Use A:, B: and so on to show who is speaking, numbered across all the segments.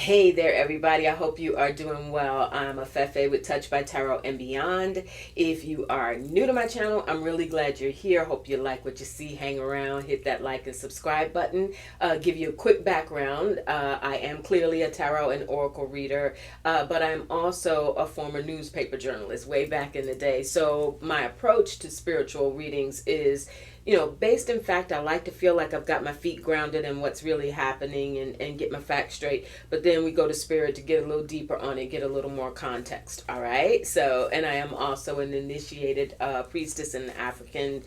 A: Hey there, everybody. I hope you are doing well. I'm Afefe with Touch by Tarot and Beyond. If you are new to my channel, I'm really glad you're here. Hope you like what you see. Hang around, hit that like and subscribe button. Give you a quick background. I am clearly a tarot and oracle reader, but I'm also a former newspaper journalist way back in the day. So my approach to spiritual readings is based in fact. I like to feel like I've got my feet grounded in what's really happening and get my facts straight. But then we go to spirit to get a little deeper on it, get a little more context. All right. So, and I am also an initiated priestess in the African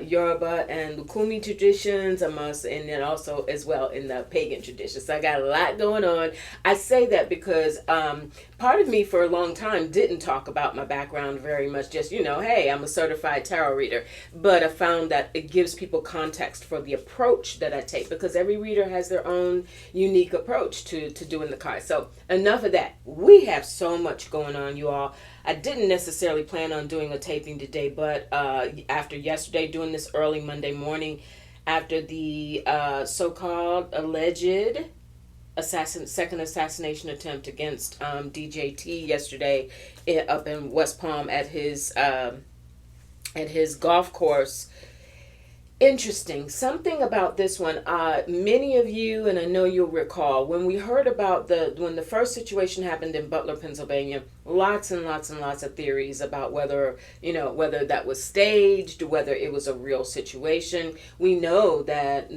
A: Yoruba and Lukumi traditions. I'm also, and then also as well in the pagan traditions. So I got a lot going on. I say that because part of me for a long time didn't talk about my background very much. Just, hey, I'm a certified tarot reader. But I found that it gives people context for the approach that I take, because every reader has their own unique approach to doing the cards. So enough of that. We have so much going on, you all. I didn't necessarily plan on doing a taping today, but after yesterday, doing this early Monday morning, after the so-called alleged second assassination attempt against DJT yesterday up in West Palm at his golf course. Interesting. Something about this one. Many of you, and I know you'll recall, when we heard about when the first situation happened in Butler, Pennsylvania, lots and lots and lots of theories about whether that was staged, whether it was a real situation. We know that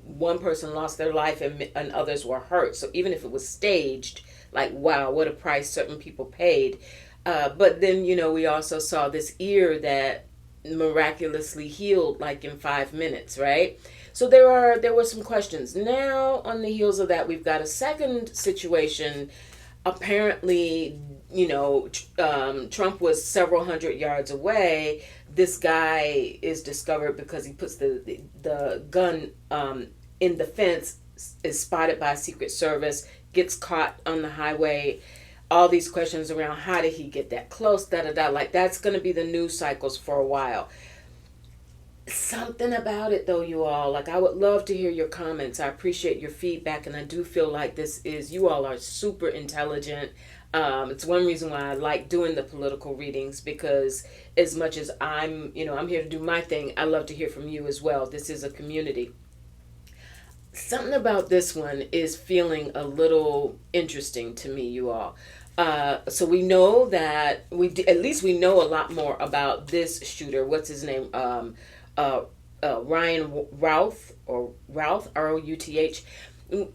A: one person lost their life and others were hurt. So even if it was staged, like, wow, what a price certain people paid. But then, we also saw this ear that miraculously healed like in 5 minutes, right? So there were some questions. Now on the heels of that, we've got a second situation. Apparently, Trump was several hundred yards away. This guy is discovered because he puts the gun in the fence, is spotted by Secret Service, gets caught on the highway. All these questions around how did he get that close, like that's going to be the news cycles for a while. Something about it though, you all, like I would love to hear your comments. I appreciate your feedback, and I do feel like you all are super intelligent. It's one reason why I like doing the political readings, because as much as I'm here to do my thing, I love to hear from you as well. This is a community. Something about this one is feeling a little interesting to me, you all. So we know that at least we know a lot more about this shooter. What's his name? Ryan Routh, Routh.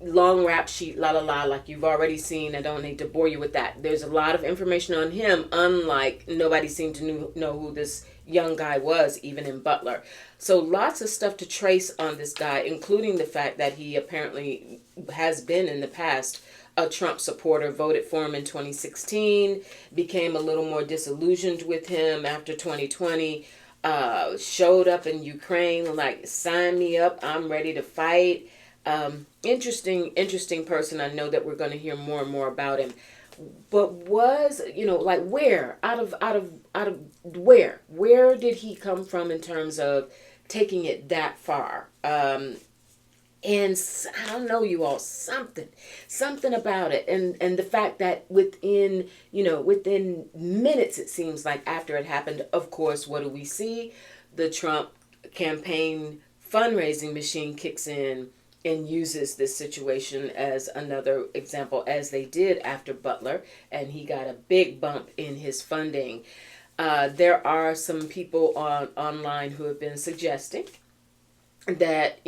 A: Long rap sheet, la la la, like you've already seen. I don't need to bore you with that. There's a lot of information on him, unlike nobody seemed to know who this young guy was, even in Butler. So lots of stuff to trace on this guy, including the fact that he apparently has been in the past a Trump supporter, voted for him in 2016, became a little more disillusioned with him after 2020, showed up in Ukraine, like, sign me up, I'm ready to fight. Interesting person. I know that we're going to hear more and more about him. But was, like, where out of where did he come from in terms of taking it that far? And I don't know, you all, something about it, and the fact that within minutes, it seems like after it happened, of course, what do we see? The Trump campaign fundraising machine kicks in and uses this situation as another example, as they did after Butler, and he got a big bump in his funding. There are some people online who have been suggesting that,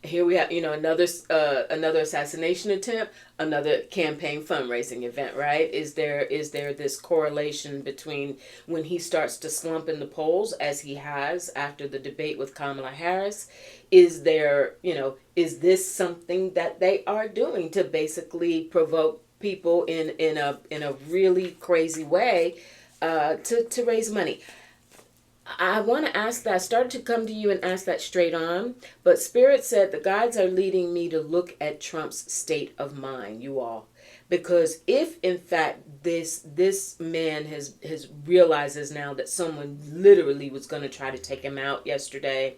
A: here we have, another assassination attempt, another campaign fundraising event, right? Is there this correlation between when he starts to slump in the polls, as he has after the debate with Kamala Harris? Is there, is this something that they are doing to basically provoke people in a really crazy way to raise money? I want to ask that. I started to come to you and ask that straight on, but Spirit said the guides are leading me to look at Trump's state of mind, you all. Because if in fact this man has realizes now that someone literally was going to try to take him out yesterday,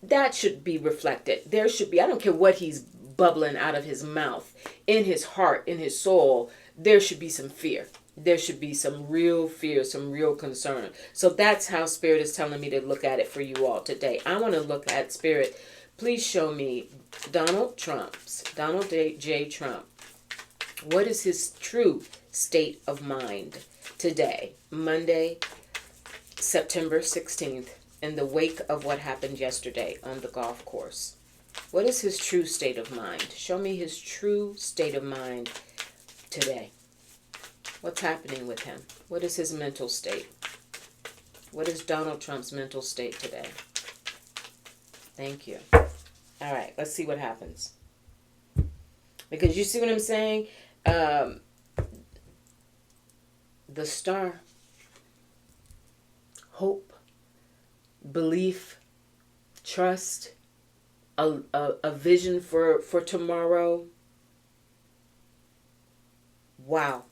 A: that should be reflected. There should be, I don't care what he's bubbling out of his mouth. In his heart, in his soul, there should be some fear. There should be some real fear, some real concern. So that's how Spirit is telling me to look at it for you all today. I want to look at Spirit. Please show me Donald J. Trump. What is his true state of mind today, Monday, September 16th, in the wake of what happened yesterday on the golf course? What is his true state of mind? Show me his true state of mind today. What's happening with him? What is his mental state? What is Donald Trump's mental state today? Thank you. All right, let's see what happens. Because you see what I'm saying? The star. Hope. Belief. Trust. A vision for tomorrow. Wow.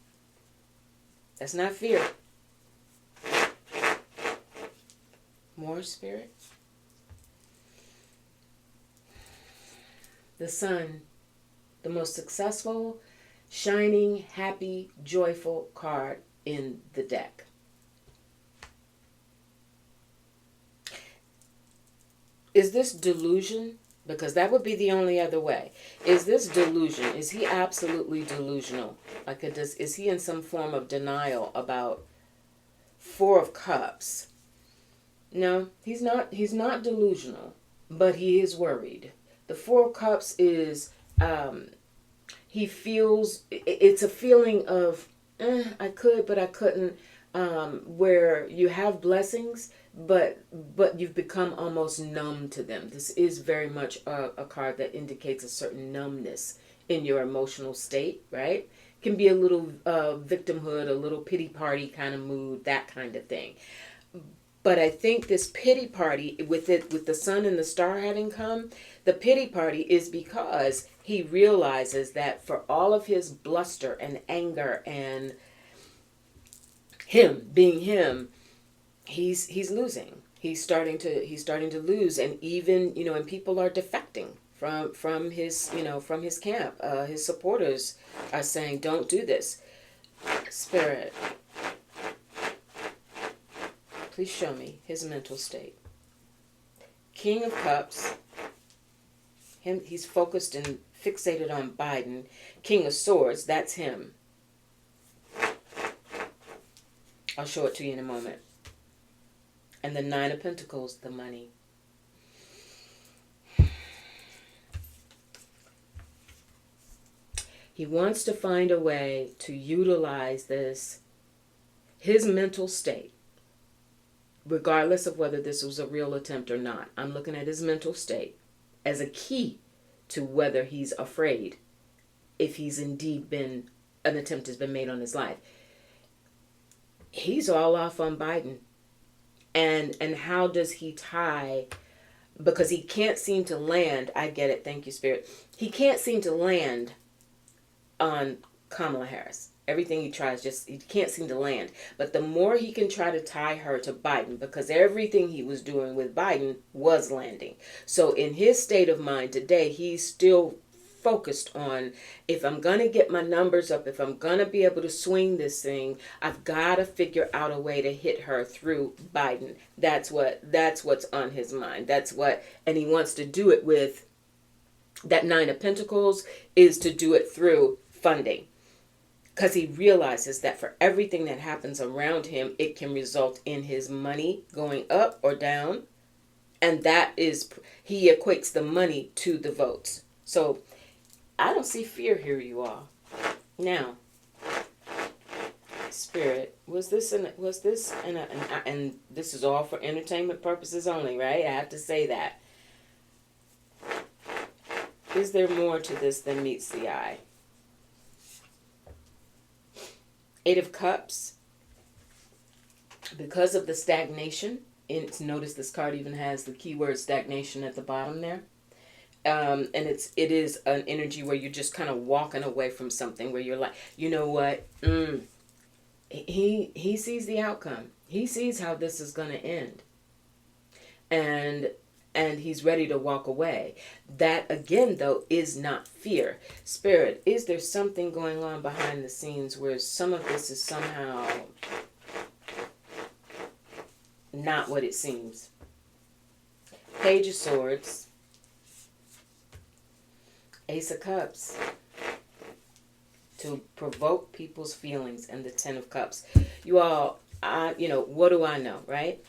A: That's not fear. More Spirit. The sun, the most successful, shining, happy, joyful card in the deck. Is this delusion? Because that would be the only other way. Is this delusion? Is he absolutely delusional? Is he in some form of denial about Four of Cups? No, he's not. He's not delusional, but he is worried. The Four of Cups is, he feels, it's a feeling of, I could, but I couldn't, where you have blessings, but you've become almost numb to them. This is very much a card that indicates a certain numbness in your emotional state, right? Can be a little victimhood, a little pity party kind of mood, that kind of thing. But I think this pity party, with the sun and the star having come, the pity party is because he realizes that for all of his bluster and anger and him being him, he's losing. He's starting to lose, and even and people are defecting from his camp. His supporters are saying, "Don't do this." Spirit, please show me his mental state. King of Cups. He's focused and fixated on Biden. King of Swords, that's him. I'll show it to you in a moment. And the Nine of Pentacles, the money. He wants to find a way to utilize his mental state, regardless of whether this was a real attempt or not. I'm looking at his mental state as a key to whether he's afraid, if he's indeed an attempt has been made on his life. He's all off on Biden. And how does he tie, because he can't seem to land, I get it, thank you, Spirit. He can't seem to land on Kamala Harris. Everything he tries, he can't seem to land. But the more he can try to tie her to Biden, because everything he was doing with Biden was landing. So in his state of mind today, he's still focused on, if I'm going to get my numbers up, if I'm going to be able to swing this thing, I've got to figure out a way to hit her through Biden. That's what's on his mind. And he wants to do it with that Nine of Pentacles, is to do it through funding. Because he realizes that for everything that happens around him, it can result in his money going up or down. And he equates the money to the votes. So I don't see fear here, you all. Now, Spirit, and this is all for entertainment purposes only, right? I have to say that. Is there more to this than meets the eye? Eight of Cups. Because of the stagnation, and notice this card even has the keyword stagnation at the bottom there. And it is an energy where you're just kind of walking away from something, where you're like, you know what? He sees the outcome. He sees how this is going to end. And and he's ready to walk away. That again, though, is not fear. Spirit, is there something going on behind the scenes where some of this is somehow not what it seems? Page of Swords, Ace of Cups, to provoke people's feelings, and the Ten of Cups. You all, what do I know, right?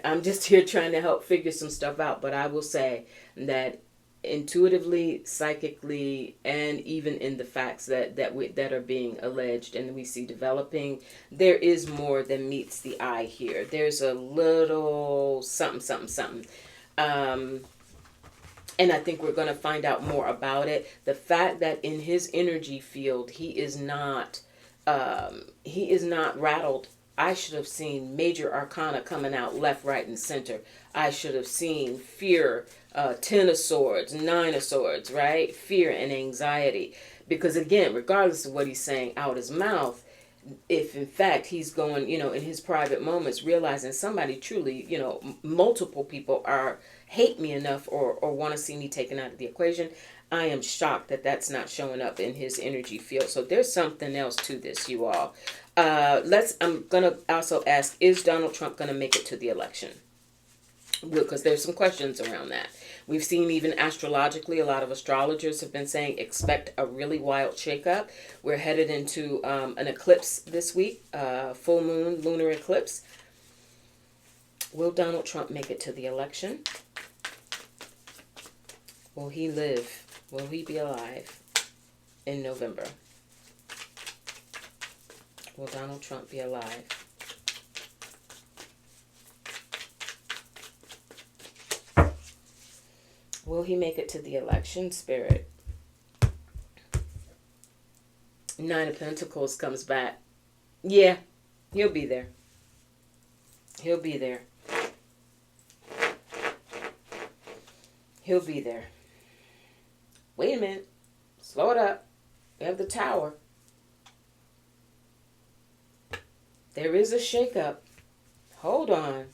A: I'm just here trying to help figure some stuff out, but I will say that intuitively, psychically, and even in the facts that are being alleged and we see developing, there is more than meets the eye here. There's a little something. And I think we're going to find out more about it. The fact that in his energy field, he is not rattled. I should have seen major arcana coming out left, right, and center. I should have seen fear, 10 of swords, 9 of swords, right? Fear and anxiety. Because again, regardless of what he's saying out his mouth, if in fact he's going, in his private moments, realizing somebody truly, multiple people hate me enough or want to see me taken out of the equation, I am shocked that that's not showing up in his energy field. So there's something else to this, you all. I'm going to also ask, is Donald Trump going to make it to the election? Because there's some questions around that. We've seen even astrologically, a lot of astrologers have been saying expect a really wild shakeup. We're headed into an eclipse this week, full moon, lunar eclipse. Will Donald Trump make it to the election? Will he live? Will he be alive in November? Will Donald Trump be alive? Will he make it to the election, Spirit? 9 of Pentacles comes back. Yeah, he'll be there. He'll be there. He'll be there. Wait a minute. Slow it up. We have the Tower. There is a shakeup. Hold on.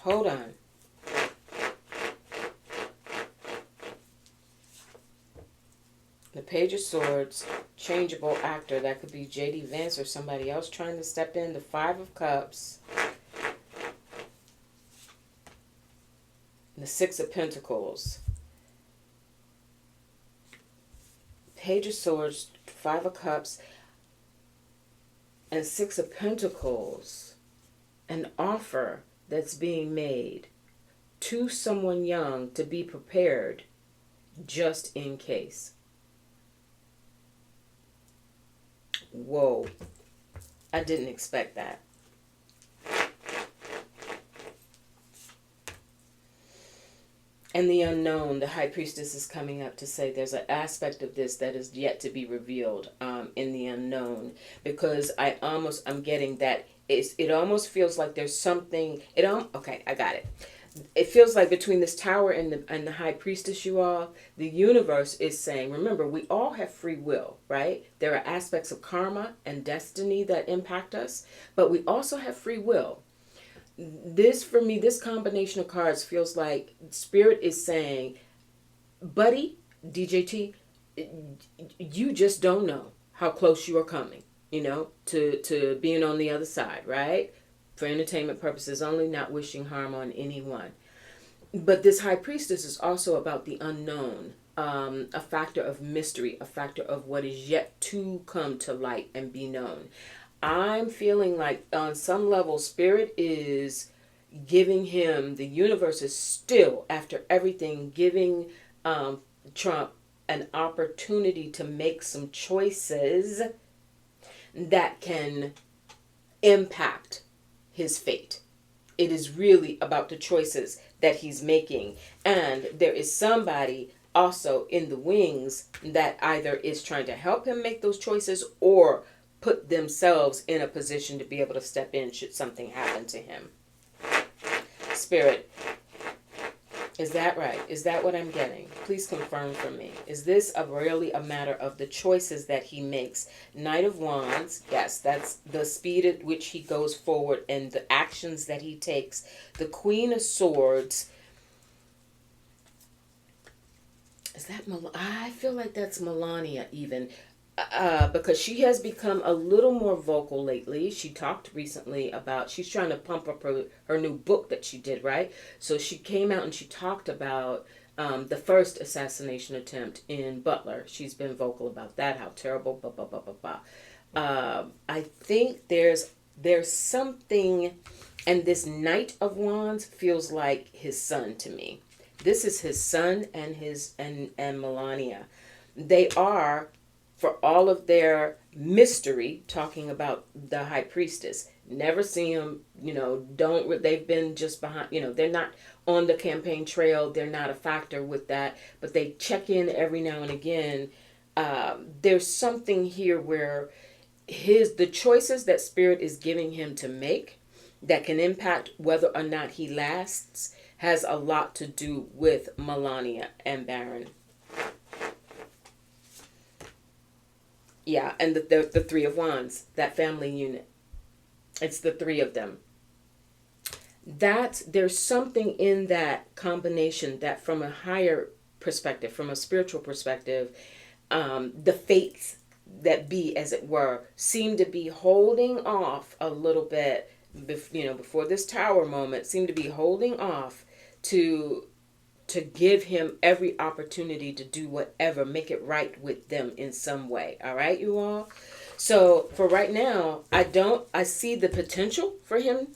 A: Hold on. The Page of Swords, changeable actor. That could be J.D. Vance or somebody else trying to step in. The 5 of Cups. The 6 of Pentacles. Page of Swords, 5 of Cups, and 6 of Pentacles. An offer that's being made to someone young to be prepared just in case. Whoa. I didn't expect that. And the unknown, the High Priestess is coming up to say there's an aspect of this that is yet to be revealed in the unknown. Because I'm getting that it almost feels like there's something, okay, I got it. It feels like between this Tower and the High Priestess, you all, the universe is saying, remember, we all have free will, right? There are aspects of karma and destiny that impact us, but we also have free will. This, for me, this combination of cards feels like Spirit is saying, buddy, DJT, you just don't know how close you are coming, to being on the other side, right? For entertainment purposes only, not wishing harm on anyone. But this High Priestess is also about the unknown, a factor of mystery, a factor of what is yet to come to light and be known. I'm feeling like on some level, Spirit is giving him, the universe is still, after everything, giving Trump an opportunity to make some choices that can impact his fate. It is really about the choices that he's making. And there is somebody also in the wings that either is trying to help him make those choices or put themselves in a position to be able to step in should something happen to him. Spirit, Is that right? Is that what I'm getting? Please confirm for me. Is this really a matter of the choices that he makes? Knight of Wands, yes, that's the speed at which he goes forward and the actions that he takes. The Queen of Swords, is that I feel like that's Melania even. Because she has become a little more vocal lately. She talked recently about she's trying to pump up her new book that she did, right? So she came out and she talked about the first assassination attempt in Butler. She's been vocal about that, how terrible, blah, blah, blah, blah, blah. I think there's something, and this Knight of Wands feels like his son to me. This is his son and and Melania. They are, for all of their mystery, talking about the high priestess. Never see them, they've been just behind, they're not on the campaign trail. They're not a factor with that, but they check in every now and again. There's something here where the choices that Spirit is giving him to make that can impact whether or not he lasts has a lot to do with Melania and Baron. Yeah, and the Three of Wands, that family unit. It's the three of them. There's something in that combination that from a higher perspective, from a spiritual perspective, the fates that be, as it were, seem to be holding off a little bit, before this tower moment, seem to be holding off to give him every opportunity to do whatever, make it right with them in some way. All right, you all? So for right now, I see the potential for him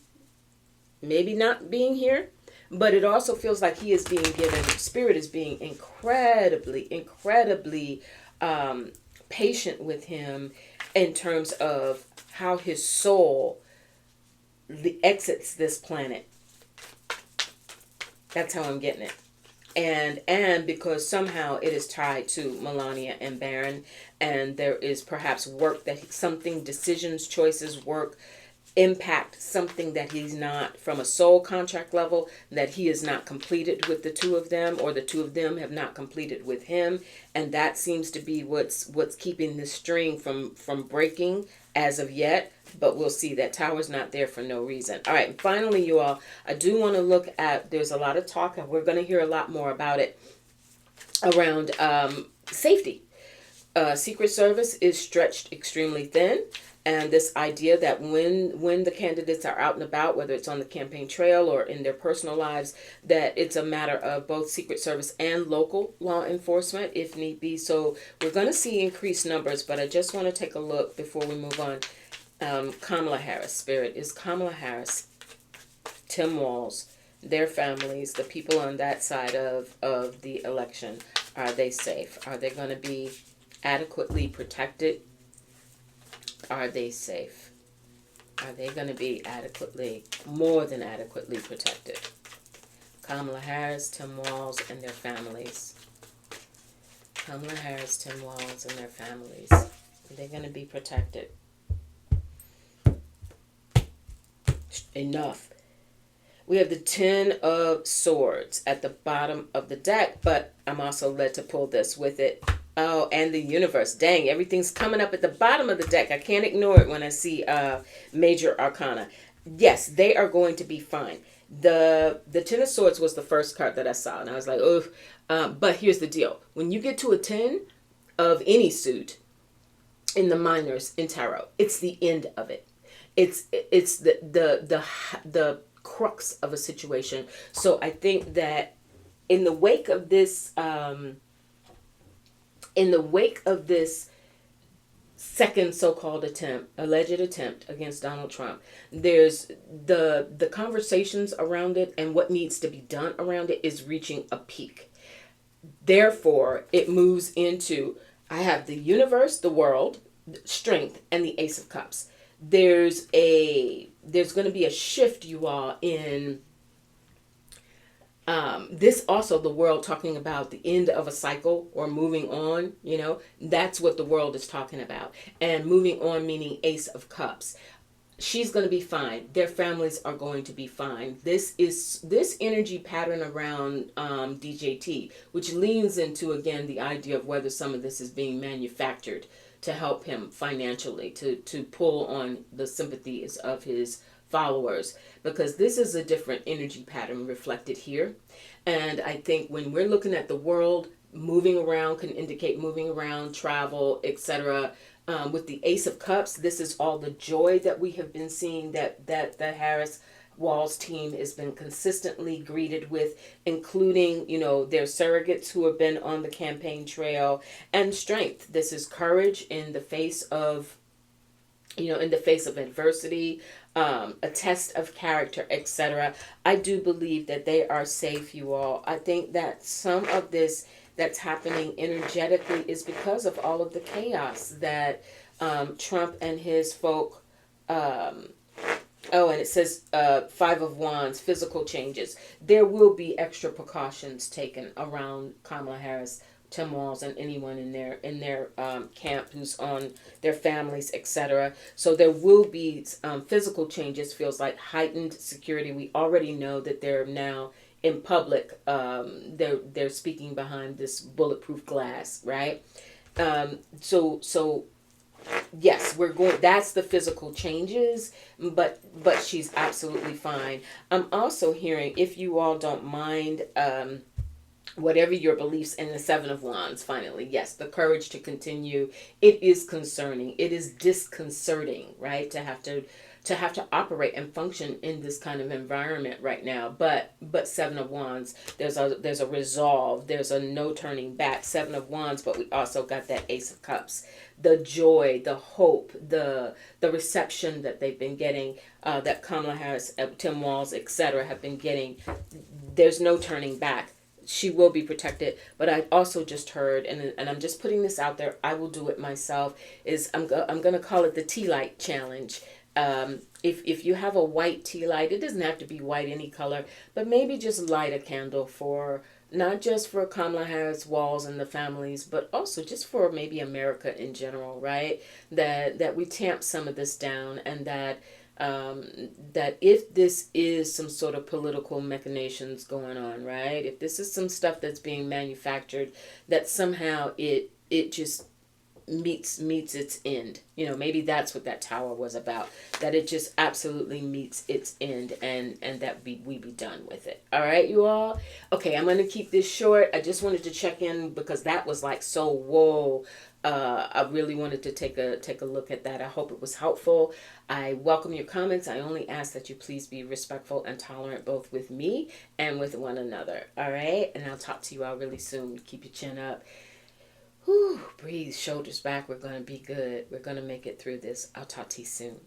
A: maybe not being here, but it also feels like he is being given, Spirit is being incredibly patient with him in terms of how his soul exits this planet. That's how I'm getting it. And because somehow it is tied to Melania and Baron, and there is perhaps work that decisions, choices, work impact something that he's not, from a soul contract level, that he has not completed with the two of them, or the two of them have not completed with him, and that seems to be what's keeping this string from breaking as of yet. But we'll see. That tower's not there for no reason. All right, and finally, you all, I do want to look at, there's a lot of talk, and we're going to hear a lot more about it, around safety. Secret Service is stretched extremely thin. And this idea that when the candidates are out and about, whether it's on the campaign trail or in their personal lives, that it's a matter of both Secret Service and local law enforcement, if need be. So we're going to see increased numbers, but I just want to take a look before we move on. Kamala Harris, Spirit, is Kamala Harris, Tim Walz, their families, the people on that side of the election, are they safe? Are they going to be adequately protected? Are they safe? Are they going to be more than adequately protected? Kamala Harris, Tim Walz, and their families. Kamala Harris, Tim Walz, and their families. Are they going to be protected? Enough. We have the Ten of Swords at the bottom of the deck, but I'm also led to pull this with it. Oh, and the Universe. Dang, everything's coming up at the bottom of the deck. I can't ignore it when I see Major Arcana. Yes, they are going to be fine. The Ten of Swords was the first card that I saw, and I was like, oh. But here's the deal. When you get to a 10 of any suit in the minors in tarot, it's the end of it. It's the crux of a situation. So I think that in the wake of this second so-called alleged attempt against Donald Trump, there's the conversations around it and what needs to be done around it is reaching a peak. Therefore, it moves into, I have the Universe, the world, strength, and the Ace of Cups. There's going to be a shift, you all, in this, also the world talking about the end of a cycle or moving on, that's what the world is talking about. And moving on meaning Ace of Cups. she's going to be fine. Their families are going to be fine. This energy pattern around DJT, which leans into again the idea of whether some of this is being manufactured to help him financially, to pull on the sympathies of his followers, because this is a different energy pattern reflected here. And I think when we're looking at the world, moving around can indicate moving around, travel, etc. With the Ace of Cups, this is all the joy that we have been seeing that the Harris Waltz team has been consistently greeted with, including, you know, their surrogates who have been on the campaign trail, and strength. This is courage in the face of, you know, in the face of adversity, a test of character, etc. I do believe that they are safe, you all. I think that some of this that's happening energetically is because of all of the chaos that Trump and his folk. Oh, and it says Five of Wands, physical changes. There will be extra precautions taken around Kamala Harris, Tim Walz, and anyone in their camp who's on their families, etc. So there will be physical changes. Feels like heightened security. We already know that they're now in public. They're speaking behind this bulletproof glass, right? So yes, we're going. That's the physical changes, but she's absolutely fine. I'm also hearing, if you all don't mind, whatever your beliefs, in the Seven of Wands, finally, yes, the courage to continue. It is concerning. It is disconcerting, right? To have to operate and function in this kind of environment right now. But Seven of Wands, there's a resolve. There's a no turning back. Seven of Wands, but we also got that Ace of Cups. The joy, the hope, the reception that they've been getting, that Kamala Harris, Tim Walz, etc. have been getting. There's no turning back. She will be protected. But I also just heard, and I'm just putting this out there, I will do it myself, is I'm going to call it the tea light challenge. If you have a white tea light, it doesn't have to be white any color, but maybe just light a candle for, not just for Kamala Harris, Walz, and the families, but also just for maybe America in general, right? That we tamp some of this down, and that if this is some sort of political machinations going on, right? If this is some stuff that's being manufactured, that somehow it just meets its end. You know, maybe that's what that tower was about. That it just absolutely meets its end, and that we be done with it. All right, you all. Okay, I'm gonna keep this short. I just wanted to check in because that was like so whoa. I really wanted to take a look at that. I hope it was helpful. I welcome your comments. I only ask that you please be respectful and tolerant both with me and with one another. All right, and I'll talk to you all really soon. Keep your chin up. Whew, breathe, shoulders back. We're going to be good. We're going to make it through this. I'll talk to you soon.